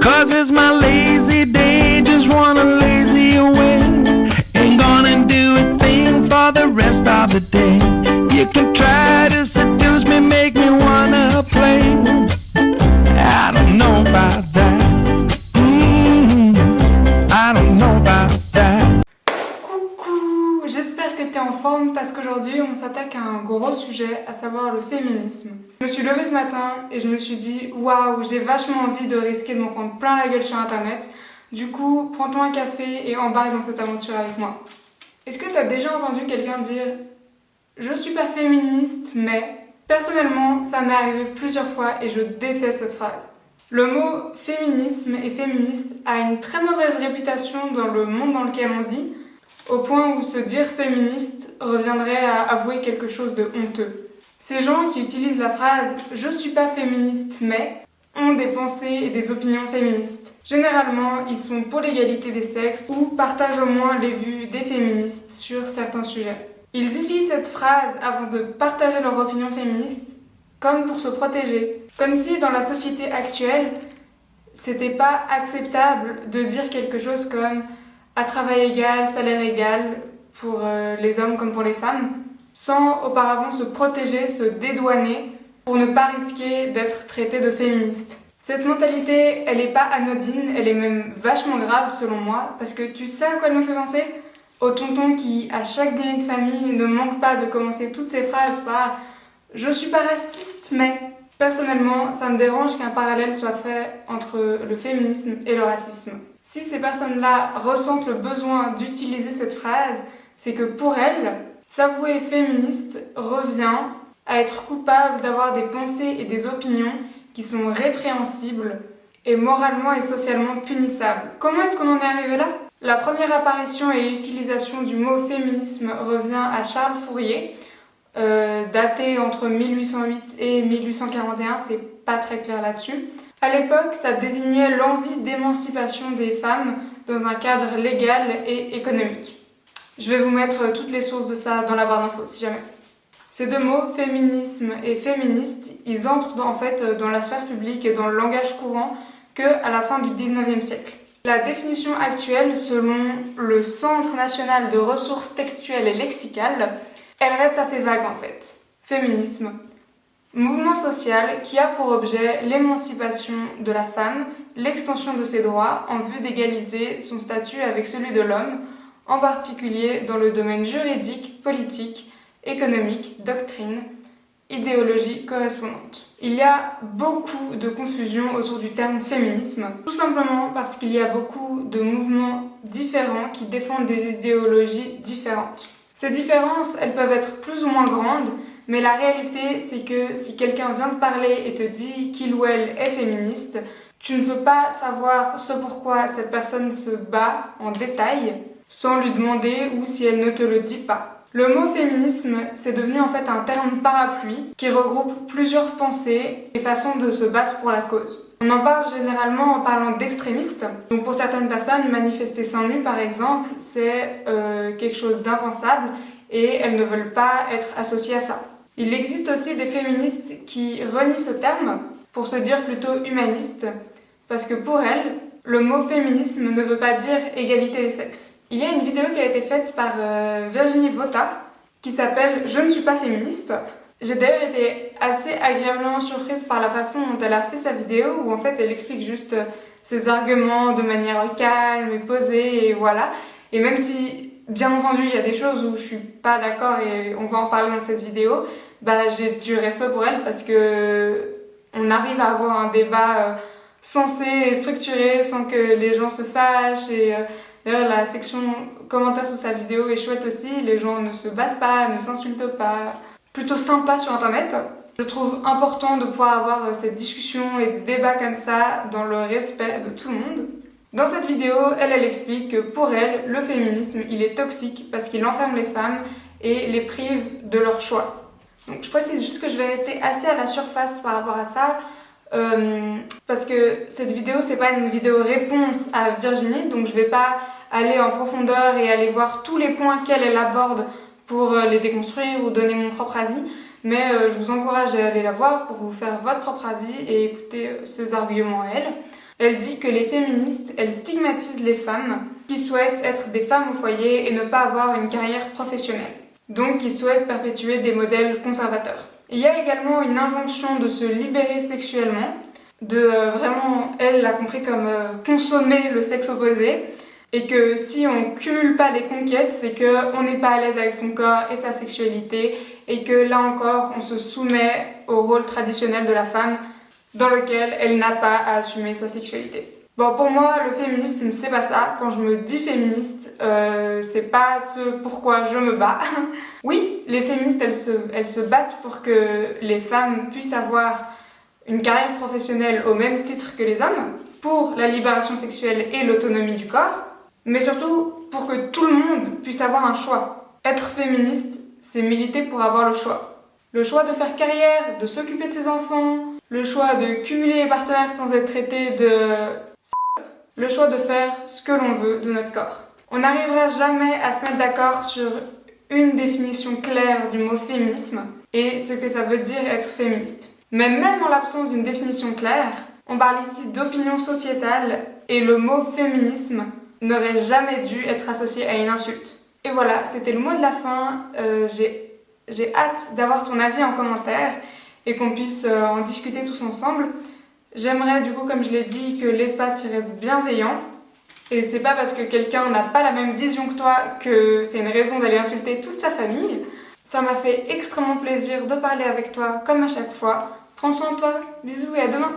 'Cause it's my lazy day, just wanna lazy away. Ain't gonna do a thing for the rest of the day. You can try to seduce me, make me wanna play. I don't know about that. I don't know about that. Coucou, j'espère que t'es en forme parce qu'aujourd'hui on s'attaque à un gros sujet, à savoir le féminisme. Je me suis levée ce matin et je me suis dit waouh, j'ai vachement envie de risquer de m'en prendre plein la gueule sur internet. Du coup, prends-toi un café et embarque dans cette aventure avec moi. Est-ce que t'as déjà entendu quelqu'un dire je suis pas féministe mais... Personnellement, ça m'est arrivé plusieurs fois et je déteste cette phrase. Le mot féminisme et féministe a une très mauvaise réputation dans le monde dans lequel on vit, au point où se dire féministe reviendrait à avouer quelque chose de honteux. Ces gens qui utilisent la phrase « je suis pas féministe mais » ont des pensées et des opinions féministes. Généralement, ils sont pour l'égalité des sexes ou partagent au moins les vues des féministes sur certains sujets. Ils utilisent cette phrase avant de partager leur opinion féministe comme pour se protéger. Comme si dans la société actuelle, c'était pas acceptable de dire quelque chose comme « à travail égal, salaire égal » pour les hommes comme pour les femmes, sans auparavant se protéger, se dédouaner pour ne pas risquer d'être traité de féministe. Cette mentalité, elle est pas anodine, elle est même vachement grave selon moi, parce que tu sais à quoi elle me fait penser ? Au tonton qui, à chaque dîner de famille, ne manque pas de commencer toutes ses phrases par « je suis pas raciste, mais… » Personnellement, ça me dérange qu'un parallèle soit fait entre le féminisme et le racisme. Si ces personnes-là ressentent le besoin d'utiliser cette phrase, c'est que pour elles, s'avouer féministe revient à être coupable d'avoir des pensées et des opinions qui sont répréhensibles et moralement et socialement punissables. Comment est-ce qu'on en est arrivé là ? La première apparition et utilisation du mot féminisme revient à Charles Fourier, daté entre 1808 et 1841, c'est pas très clair là-dessus. À l'époque, ça désignait l'envie d'émancipation des femmes dans un cadre légal et économique. Je vais vous mettre toutes les sources de ça dans la barre d'infos, si jamais. Ces deux mots, féminisme et féministe, ils entrent en fait dans la sphère publique et dans le langage courant qu'à la fin du 19e siècle. La définition actuelle, selon le Centre national de ressources textuelles et lexicales, elle reste assez vague en fait. Féminisme, mouvement social qui a pour objet l'émancipation de la femme, l'extension de ses droits en vue d'égaliser son statut avec celui de l'homme, en particulier dans le domaine juridique, politique, économique, doctrine, idéologie correspondante. Il y a beaucoup de confusion autour du terme féminisme, tout simplement parce qu'il y a beaucoup de mouvements différents qui défendent des idéologies différentes. Ces différences, elles peuvent être plus ou moins grandes, mais la réalité, c'est que si quelqu'un vient te parler et te dit qu'il ou elle est féministe, tu ne peux pas savoir ce pourquoi cette personne se bat en détail sans lui demander ou si elle ne te le dit pas. Le mot féminisme, c'est devenu en fait un terme parapluie qui regroupe plusieurs pensées et façons de se battre pour la cause. On en parle généralement en parlant d'extrémistes. Donc pour certaines personnes, manifester seins nus par exemple, c'est quelque chose d'impensable et elles ne veulent pas être associées à ça. Il existe aussi des féministes qui renient ce terme pour se dire plutôt humanistes, parce que pour elles, le mot féminisme ne veut pas dire égalité des sexes. Il y a une vidéo qui a été faite par Virginie Vota qui s'appelle « Je ne suis pas féministe ». J'ai d'ailleurs été assez agréablement surprise par la façon dont elle a fait sa vidéo où en fait elle explique juste ses arguments de manière calme et posée et voilà. Et même si bien entendu il y a des choses où je suis pas d'accord et on va en parler dans cette vidéo, bah j'ai du respect pour elle parce que on arrive à avoir un débat sensé et structuré sans que les gens se fâchent et d'ailleurs, la section commentaires sous sa vidéo est chouette aussi. Les gens ne se battent pas, ne s'insultent pas. Plutôt sympa sur internet. Je trouve important de pouvoir avoir cette discussion et des débats comme ça dans le respect de tout le monde. Dans cette vidéo, elle explique que pour elle, le féminisme, il est toxique parce qu'il enferme les femmes et les prive de leur choix. Donc je précise juste que je vais rester assez à la surface par rapport à ça. Parce que cette vidéo c'est pas une vidéo réponse à Virginie, donc je vais pas aller en profondeur et aller voir tous les points qu'elle aborde pour les déconstruire ou donner mon propre avis, mais je vous encourage à aller la voir pour vous faire votre propre avis et écouter ses arguments à elle. Elle dit que les féministes, elles stigmatisent les femmes qui souhaitent être des femmes au foyer et ne pas avoir une carrière professionnelle. Donc qui souhaitent perpétuer des modèles conservateurs. Il y a également une injonction de se libérer sexuellement, de vraiment, elle l'a compris comme consommer le sexe opposé, et que si on cumule pas les conquêtes, c'est qu'on n'est pas à l'aise avec son corps et sa sexualité, et que là encore, on se soumet au rôle traditionnel de la femme, dans lequel elle n'a pas à assumer sa sexualité. Bon, pour moi, le féminisme, c'est pas ça. Quand je me dis féministe, c'est pas ce pourquoi je me bats. Oui, les féministes, elles se battent pour que les femmes puissent avoir une carrière professionnelle au même titre que les hommes, pour la libération sexuelle et l'autonomie du corps, mais surtout pour que tout le monde puisse avoir un choix. Être féministe, c'est militer pour avoir le choix. Le choix de faire carrière, de s'occuper de ses enfants, le choix de cumuler les partenaires sans être traité de... le choix de faire ce que l'on veut de notre corps. On n'arrivera jamais à se mettre d'accord sur une définition claire du mot féminisme et ce que ça veut dire être féministe. Mais même en l'absence d'une définition claire, on parle ici d'opinion sociétale et le mot féminisme n'aurait jamais dû être associé à une insulte. Et voilà, c'était le mot de la fin. J'ai hâte d'avoir ton avis en commentaire et qu'on puisse en discuter tous ensemble. J'aimerais du coup, comme je l'ai dit, que l'espace y reste bienveillant. Et c'est pas parce que quelqu'un n'a pas la même vision que toi que c'est une raison d'aller insulter toute sa famille. Ça m'a fait extrêmement plaisir de parler avec toi, comme à chaque fois. Prends soin de toi, bisous et à demain!